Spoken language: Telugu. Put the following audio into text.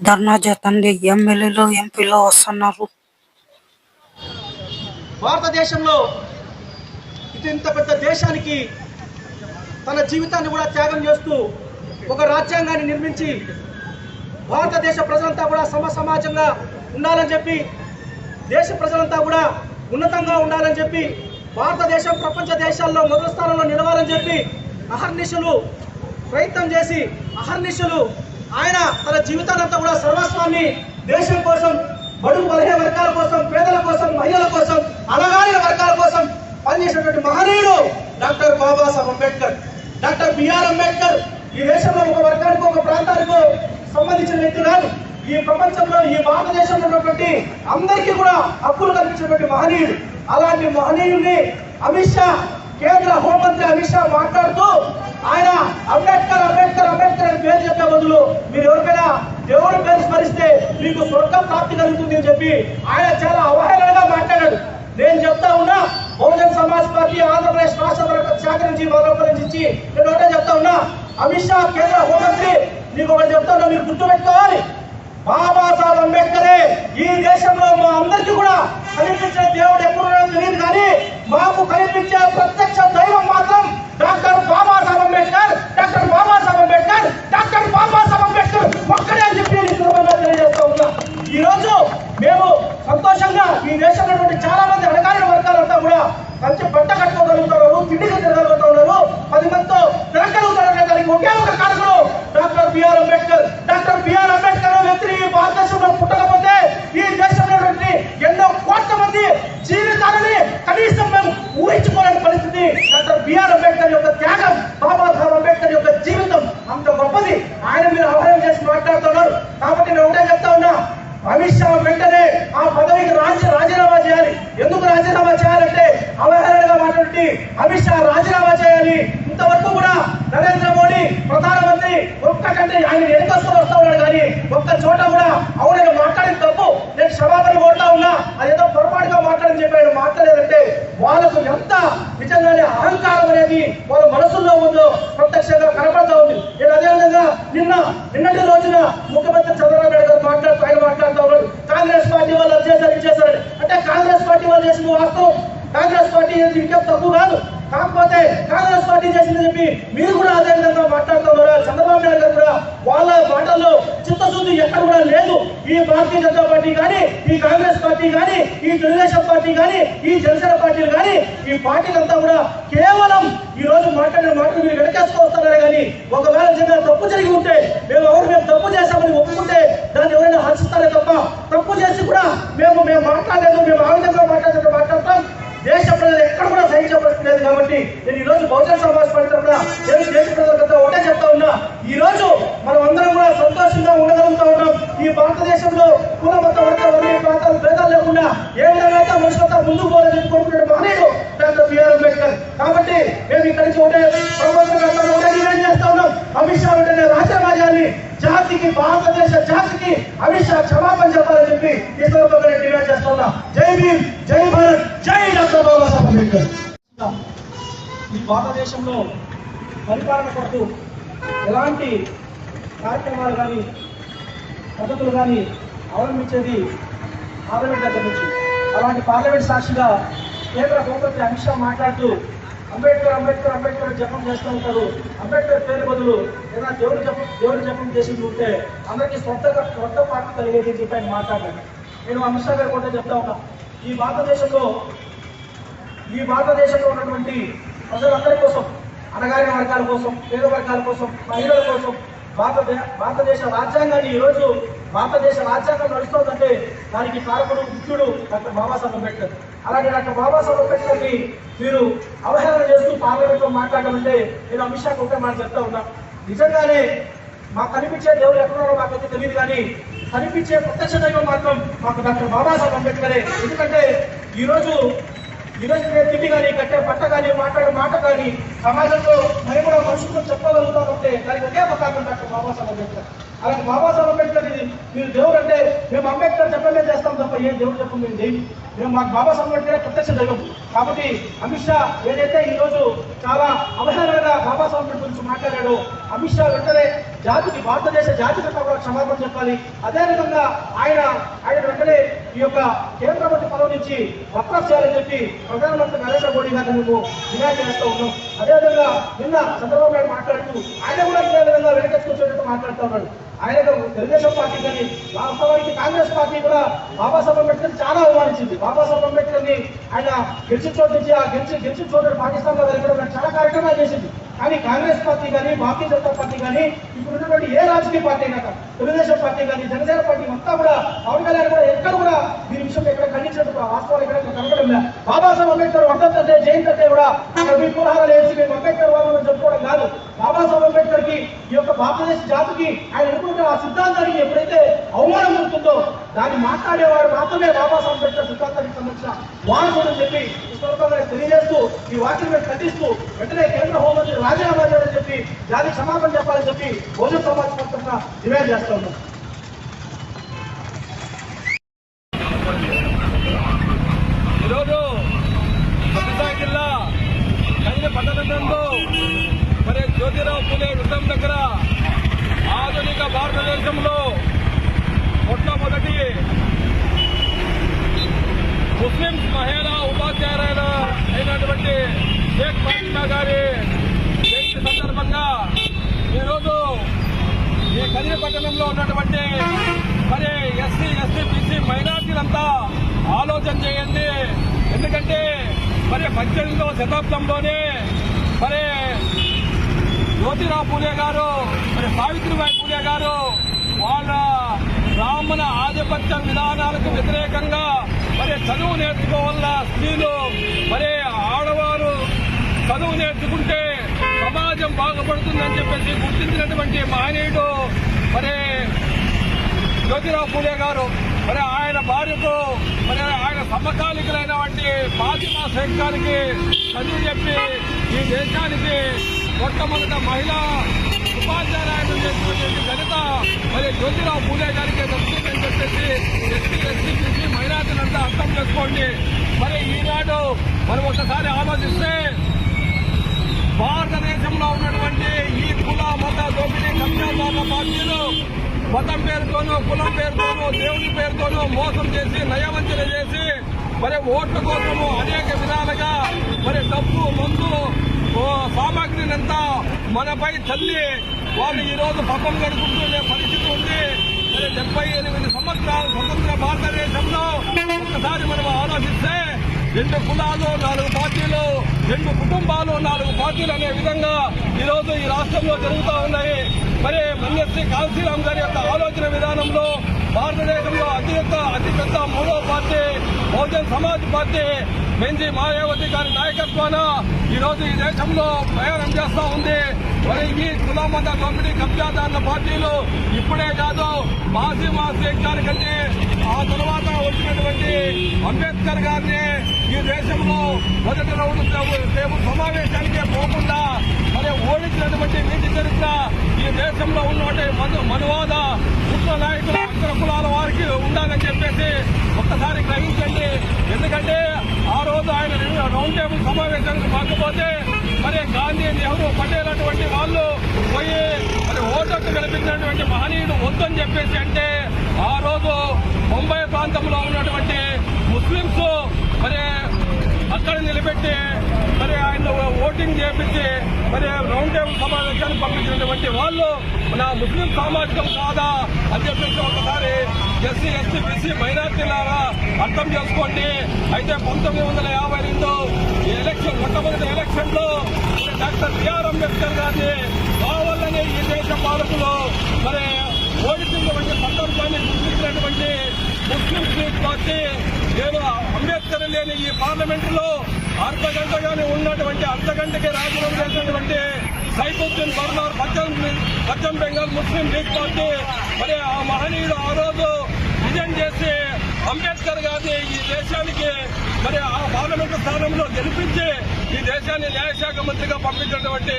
ధర్నా చేతండి ఎమ్మెల్యేలు ఎంపీలు వస్తున్నారు. భారతదేశంలో ఇంత పెద్ద దేశానికి తన జీవితాన్ని కూడా త్యాగం చేస్తూ ఒక రాజ్యాంగాన్ని నిర్మించి భారతదేశ ప్రజలంతా కూడా సమాజంగా ఉండాలని చెప్పి, దేశ ప్రజలంతా కూడా ఉన్నతంగా ఉండాలని చెప్పి, భారతదేశం ప్రపంచ దేశాల్లో మొదటి స్థానంలో నిలవాలని చెప్పి అహర్నిశలు ప్రయత్నం చేసి అహర్నిశలు ఆయన తన జీవితానంతా కూడా సర్వస్వాన్ని దేశం కోసం, బడుగు బలహీన వర్గాల కోసం, పేదల కోసం, మహిళల కోసం, అణగారిన వర్గాల కోసం పనిచేసినటువంటి మహనీయుడు doctor Babasaheb Ambedkar. Doctor B R Ambedkar ఈ దేశంలో ఒక వర్గానికి, ఒక ప్రాంతానికి సంబంధించిన వ్యక్తి కాదు. ఈ ప్రపంచంలో, ఈ భారతదేశంలో ఉన్నటువంటి అందరికీ కూడా హక్కులు కల్పించినటువంటి మహనీయుడు. అలాంటి మహనీయుడిని అమిత్ షా, కేంద్ర హోంమంత్రి అమిత్ షా మాట్లాడుతూ ఆయన అంబేద్కర్ అంబేద్కర్ అంబేద్కర్ అని పేరు చెప్పే బదులు మీరు ఎవరికైనా దేవుడి పేరు స్మరిస్తే మీకు స్వర్గ ప్రాప్తి కలుగుతుంది అని చెప్పి ఆయన చాలా అవహేళనగా మాట్లాడాడు. నేను చెప్తా ఉన్నా, బహుజన్ సమాజ్ పార్టీ ఆంధ్రప్రదేశ్ రాష్ట్ర శాఖ నుంచి నుంచి నేను ఒకటే చెప్తా ఉన్నా, అమిత్ షా కేంద్ర హోంమంత్రి నీకు ఒకటి చెప్తా ఉన్నా, మీరు గుర్తుపెట్టుకోవాలి, బాబాసాహెబ్ అంబేద్కరే ఈ దేశంలో మా అందరికీ కూడా కనిపించే దేవుడు ఎప్పుడున్నాడో తెలియదు, కానీ మాకు కనిపించే ప్రత్యక్ష దైవం మాత్రం doctor Babasaheb Ambedkar, doctor Babasaheb Ambedkar, doctor Babasaheb Ambedkar ఒక్కడే అని చెప్పి తెలియజేస్తా ఉన్నా. ఈ రోజు మేము సంతోషంగా ఈ దేశంలో చాలా మంది అణగారిన వర్గాలంతా కూడా మంచి బట్ట కట్టుకోగలుగుతున్నారు, తిండిగా తిరగలుగుతున్నారు, 10 మందితో తిరగలుగుతారనే దానికి ఒకే ఒక కారణం doctor B R Ambedkar. Doctor B R Ambedkar వ్యక్తిని ఈ భారతదేశంలో పుట్టకపోతే ఈ దేశంలో ఎన్నో కోట్ల మంది జీవితాలని కనీసం మేము ఊహించుకోలేని పరిస్థితి. డాక్టర్ బిఆర్ అంబేద్కర్ యొక్క త్యాగం, బాబాసాహెబ్ అంబేద్కర్ యొక్క జీవితం అంత గొప్పది. ఆయన మీరు అవహేళన చేసి మాట్లాడుతున్నారు. కాబట్టి నేను ఒకటే చెప్తా ఉన్నా, అమిత్ షా వెంటనే ఆ పదవికి రాజీనామా చేయాలి. ఎందుకు రాజీనామా చేయాలంటే అవహేళనగా మాట్లాడి అమిత్ షా రాజీనామా చేయాలి. ఇంతవరకు కూడా నరేంద్ర మోడీ ప్రధానమంత్రి ఒక్కటంటే ఆయన ఎన్నికొసుకొని వస్తా ఉన్నాడు, కానీ ఒక్క చోట కూడా అవునని మాట్లాడిన తప్పు నేను క్షమాపణ కోరుతా ఉన్నా, అదేదో పొరపాటుగా మాట్లాడని చెప్పాడు. మాట్లాడలేదంటే వాళ్ళకు ఎంత నిజంగానే అహంకారం అనేది వాళ్ళ మనసుల్లో ఉందో ప్రత్యక్షంగా కనపడతా ఉంది. నేను అదేవిధంగా నిన్నటి రోజున ముఖ్యమంత్రి చంద్రబాబు నాయుడు గారు మాట్లాడుతూ ఉన్నాడు, కాంగ్రెస్ పార్టీ వాళ్ళు అది చేశారు. అంటే కాంగ్రెస్ పార్టీ వాళ్ళు చేసిన వాస్తవం, కాంగ్రెస్ పార్టీ ఇంకేం తప్పు కాదు. కాకపోతే కాంగ్రెస్ పార్టీ చేసిందని చెప్పి మీరు కూడా అదే విధంగా మాట్లాడుతున్నారా? చంద్రబాబు నాయుడు గారు కూడా వాళ్ళ మాటల్లో చిత్తశుద్ధి ఎక్కడ కూడా లేదు. ఈ భారతీయ జనతా పార్టీ కానీ, ఈ కాంగ్రెస్ పార్టీ కానీ, ఈ తెలుగుదేశం పార్టీ కానీ, ఈ జనసేన పార్టీలు కానీ, ఈ పార్టీలంతా కూడా కేవలం ఈ రోజు మాట్లాడిన మాటలు మీరు వెనకేసుకొస్తున్నారే, కానీ ఒకవేళ నిజంగా తప్పు జరిగి ఉంటే మేము తప్పు చేశామని ఒప్పుకుంటే దాన్ని ఎవరైనా హర్షిస్తారే తప్ప, తప్పు చేసి కూడా మేము మాట్లాడలేదు, మేము ఆ విధంగా మాట్లాడతాం దేశ ప్రజలు ఎక్కడ కూడా సహించబడలేదు. కాబట్టి నేను ఈ రోజు బహుజన్ సమాజ్ పార్టీ తరఫున దేశ ప్రజలతో ఒకటే చెప్తా ఉన్నా, ఈ రోజు మనం అందరం కూడా సంతోషంగా ఉండగలుగుతా ఉన్నాం. ఈ భారతదేశంలో కుల మత వర్గ ప్రాంతాలు భేదాలు లేకుండా ఏ విధంగా అయితే మనుషులంతా ముందుకు పోవాలని కోరుకునే మహనీయుడు డాక్టర్ బిఆర్ అంబేద్కర్. కాబట్టి మేము ఇక్కడి నుంచి ఒకటే డిమాండ్ చేస్తా ఉన్నాం, అమిత్ షా వెంటనే రాజీనామా చేయాలి, జాతికి, భారతదేశ జాతికి అమిత్ షా క్షమాపణ చెప్పాలని చెప్పి ఈ సందర్భంగా డిమాండ్ చేస్తా ఉన్నా. జై భీమ్, జై భారత్, జై డాక్టర్ బాబాసాహెబ్ అంబేద్కర్. ఈ భారతదేశంలో పరిపాలన కొరకు ఎలాంటి కార్యక్రమాలు కానీ పద్ధతులు కానీ అవలంబించేది పార్లమెంట్ దగ్గర నుంచి. అలాంటి పార్లమెంట్ సాక్షిగా కేంద్ర హోంమంత్రి అమిత్ షా మాట్లాడుతూ అంబేద్కర్ అంబేద్కర్ అంబేద్కర్ జపం చేస్తూ ఉంటారు. అంబేద్కర్ పేరు బదులు ఏదైనా దేవుడి జపం చేసి ఉంటే అందరికీ స్వర్థ పార్టీ కలిగేది అని చెప్పి ఆయన మాట్లాడారు. నేను అమిత్ షా గారు కూడా చెప్తా ఉన్నా, ఈ భారతదేశంలో ఉన్నటువంటి ప్రజలందరి కోసం, అణగారిన వర్గాల కోసం, పేద వర్గాల కోసం, మహిళల కోసం భారతదేశ రాజ్యాంగాన్ని ఈరోజు భారతదేశ రాజ్యాంగం నడుస్తుందంటే దానికి కారకుడు, ముఖ్యుడు డాక్టర్ బాబాసాహెబ్ అంబేద్కర్. అలాగే డాక్టర్ బాబాసాహెబ్ అంబేద్కర్ని మీరు అవహేళన చేస్తూ పార్లమెంట్లో మాట్లాడడం అంటే నేను అమిత్ షాకు ఒకటే మాట చెప్తా ఉన్నా, నిజంగానే మాకు కనిపించే దేవుడు ఎక్కడున్నారో మాకైతే తెలియదు, కానీ కనిపించే ప్రత్యక్ష దైవం మాత్రం మాకు డాక్టర్ బాబాసాహెబ్ అంబేద్కరే. ఎందుకంటే ఈరోజు తిండి కానీ, కట్టే పట్ట కానీ, మాట్లాడే మాట కానీ సమాజంలో మరి కూడా మనుషులకు చెప్పగలుగుతామంటే దానికి ఒకే ఒక కారణం డాక్టర్ బాబాసాహెబ్ అంబేద్కర్. అలాంటి బాబాసాహెబ్ అంబేద్కర్ మాట్లాడేది మీరు దేవుడు అంటే మేము అంబేద్కర్ చెప్పమే చేస్తాం తప్ప ఏ దేవుడు చెప్పం మేము చేయం. మేము మాకు బాబాసాహెబ్ అంబేద్కర్ ప్రత్యక్ష దైవం. కాబట్టి అమిత్ షా ఏదైతే ఈరోజు చాలా అవహేళనగా బాబాసాహెబ్ అంబేద్కర్ గురించి మాట్లాడాడో అమిత్ షా వెంటనే జాతికి, భారతదేశ జాతికి కూడా క్షమాపణ చెప్పాలి. అదేవిధంగా ఆయన వెంటనే ఈ యొక్క కేంద్ర మంత్రి పదవి నుంచి వక్రఫ్ చేయాలని చెప్పి ప్రధానమంత్రి నరేంద్ర మోడీ గారిని మేము డిమాండ్ చేస్తూ ఉన్నాం. అదేవిధంగా నిన్న చంద్రబాబు నాయుడు మాట్లాడుతూ ఆయన కూడా ఇదే విధంగా వెనకేసుకొచ్చేటట్టు మాట్లాడుతూ ఉన్నాడు. ఆయన తెలుగుదేశం పార్టీ కానీ వాస్తవానికి కాంగ్రెస్ పార్టీ కూడా బాబాసాహెబ్ అంబేద్కర్ చాలా అవమానించింది. బాబాసాహెబ్ అంబేద్కర్ ని ఆయన గెలిచిన చోటు నుంచి గెలిచిన చోటు పాకిస్తాన్ లో వెళ్ళడం చాలా కార్యక్రమాలు చేసింది. కానీ కాంగ్రెస్ పార్టీ కానీ, భారతీయ జనతా పార్టీ కానీ, ఇప్పుడు ఉన్నటువంటి ఏ రాజకీయ పార్టీ అయినా, తెలుగుదేశం పార్టీ కానీ, జనసేన పార్టీ అంతా కూడా, పవన్ కళ్యాణ్ కూడా ఎక్కడ కూడా దీని విషయం ఎక్కడ ఖండించినట్టు వాస్తవాలు ఎక్కడ కనపడం లేదు. బాబాసాహెబ్ అంబేద్కర్ వర్ధంతే జయంతి కూడా అక్కడ మీ పురహారాలు వేసి మేము అంబేద్కర్ వాళ్ళని చెప్పుకోవడం కాదు. బాబాసాహెబ్ అంబేద్కర్ కి ఈ యొక్క భారతదేశ జాతికి ఆయన అనుకుంటే ఆ సిద్ధాంతానికి ఎప్పుడైతే అవమానం జరుగుతుందో దాన్ని మాట్లాడేవాడు మాత్రమే బాబాసాహెబ్ అంబేద్కర్ సిద్ధాంతానికి సంబంధించిన వారసుడు అని చెప్పి తెలియజేస్తూ ఈ వాక్యం ఖండిస్తూ వెంటనే కేంద్ర హోంమంత్రి రాజీనామా చేయాలని చెప్పి జాతికి క్షమాపణ చెప్పాలని చెప్పి బహుజన సమాజ్ పక్షంగా డిమాండ్ చేస్తూ ఉన్నాం. ఈరోజు సత్యసాయి జిల్లా కదిరి పట్టణంలో మరి జ్యోతిరావు పూలే వృత్తం దగ్గర ఆధునిక భారతదేశంలో మొట్టమొదటి ముస్లిం మహిళా ఉపాధ్యాయురాలు అయినటువంటి షేక్ ఫాతిమా గారి జయంతి సందర్భంగా ఈరోజు ఈ కదిరి పట్టణంలో ఉన్నటువంటి మరి ఎస్సీ, బీసీ మైనార్టీలంతా ఆలోచన చేయండి. ఎందుకంటే మరి 18వ శతాబ్దంలోనే మరి జ్యోతిరావు పూలే గారు, మరి సావిత్రిబాయి పూలే గారు వాళ్ళ బ్రాహ్మణ ఆధిపత్య విధానాలకు వ్యతిరేకంగా మరి చదువు నేర్చుకోవాల స్త్రీలు, మరి ఆడవారు చదువు నేర్చుకుంటే సమాజం బాగుపడుతుందని చెప్పేసి గుర్తించినటువంటి మహనీయుడు మరి జ్యోతిరావు పూలే గారు. మరి ఆయన భార్యకు మరి ఆయన సమకాలికులైనటువంటి ఫాతిమా షేక్ గారికి చదువు చెప్పి ఈ దేశానికి మొట్టమొదట మహిళా ఉపాధ్యాయులు చేసినటువంటి ఘనత మరి జ్యోతిరావు పూలే గారికి దక్కుతుందని చెప్పేసి ఎస్సీ, బీసీ మైనార్టీలంతా అర్థం చేసుకోండి. మరి ఈనాడు మనం ఒకసారి ఆలోచిస్తే భారతదేశంలో ఉన్నటువంటి ఈ కుల మత దోపిడీ కబ్జాదారుల పార్టీలు మతం పేరుతోనూ, కులం పేరుతోనూ, దేవుని పేరుతోనూ మోసం చేసి, నయవంచన చేసి మరి ఓట్ల కోసము అనేక విధాలుగా మరి డబ్బు, మందు, సామాగ్రినంతా మనపై చల్లి వాళ్ళు ఈ రోజు పక్కన గడుపుతుండే పరిస్థితి ఉంది. మరి 78 సంవత్సరాలు స్వతంత్ర భారతదేశంలో ఒకసారి మనం ఆలోచిస్తే 2 కులాలు 4 పార్టీలు, 2 కుటుంబాలు 4 పార్టీలు అనే విధంగా ఈరోజు ఈ రాష్ట్రంలో జరుగుతూ ఉన్నాయి. మరి మన్యశ్రీ కాళీరామ్ గారి యొక్క ఆలోచన విధానంలో భారతదేశంలో అతిపెద్ద 3వ party Bahujan Samaj party Benji Mayawati గారి నాయకత్వాన ఈరోజు ఈ దేశంలో ప్రయాణం చేస్తూ ఉంది. మరి ఈ కుల మత దోపిడీ కబ్జాదారుల పార్టీలు ఇప్పుడే కాదు, ఫాతిమా షేక్ గారి కంటే ఆ తర్వాత వచ్చినటువంటి అంబేద్కర్ గారిని ఈ దేశంలో మొదటి రౌండ్ టేబుల్ సమావేశానికే పోకుండా మరి ఓడించినటువంటి నీతి చరిత్ర ఈ దేశంలో ఉన్నటువంటి మనువాద కుట్ర నాయకులు, అగ్ర కులాల వారికి ఉండాలని చెప్పేసి ఒక్కసారి గ్రహించండి. ఎందుకంటే ఆ రోజు ఆయన రౌండ్ టేబుల్ సమావేశానికి కాకపోతే మరి గాంధీ, నెహ్రూ, పటేల్ అటువంటి వాళ్ళు పోయి మరి ఓటర్లు గెలిపించినటువంటి మహనీయుడు వద్దని చెప్పేసి అంటే ఆ రోజు ముంబై ప్రాంతంలో ఉన్నటువంటి ముస్లింస్ మరి అక్కడ నిలబెట్టి మరి ఆయన ఓటింగ్ చేపించి మరి రౌండ్ టేబుల్ సమావేశానికి పంపించినటువంటి వాళ్ళు మన ముస్లిం సామాజికం కాదా అని చెప్పేసి ఒకసారి ఎస్సీ, బీసీ మైనార్టీలారా అర్థం చేసుకోండి. అయితే 1952 మొట్టమొదటి ఎలక్షన్ లో డాక్టర్ బిఆర్ అంబేద్కర్ గారిని కావాలని ఈ దేశ పాలకులు మరి ఓడించినటువంటి సందర్భాన్ని గుర్తించినటువంటి ముస్లిం లీగ్ పార్టీ నేను అంబేద్కర్ లేని ఈ పార్లమెంటులో అర్ధగంటగానే ఉన్నటువంటి అర్ధగంటకి రాజీనామా చేసినటువంటి సైఫుద్దీన్ బర్నార్ పశ్చిమ బెంగాల్ ముస్లిం లీగ్ పార్టీ మరి ఆ మహనీయుడు ఆ రోజు విజయం చేసి అంబేద్కర్ గారిని ఈ దేశానికి మరి ఆ పార్లమెంటు స్థానంలో గెలిపించి ఈ దేశాన్ని న్యాయశాఖ మంత్రిగా పంపించినటువంటి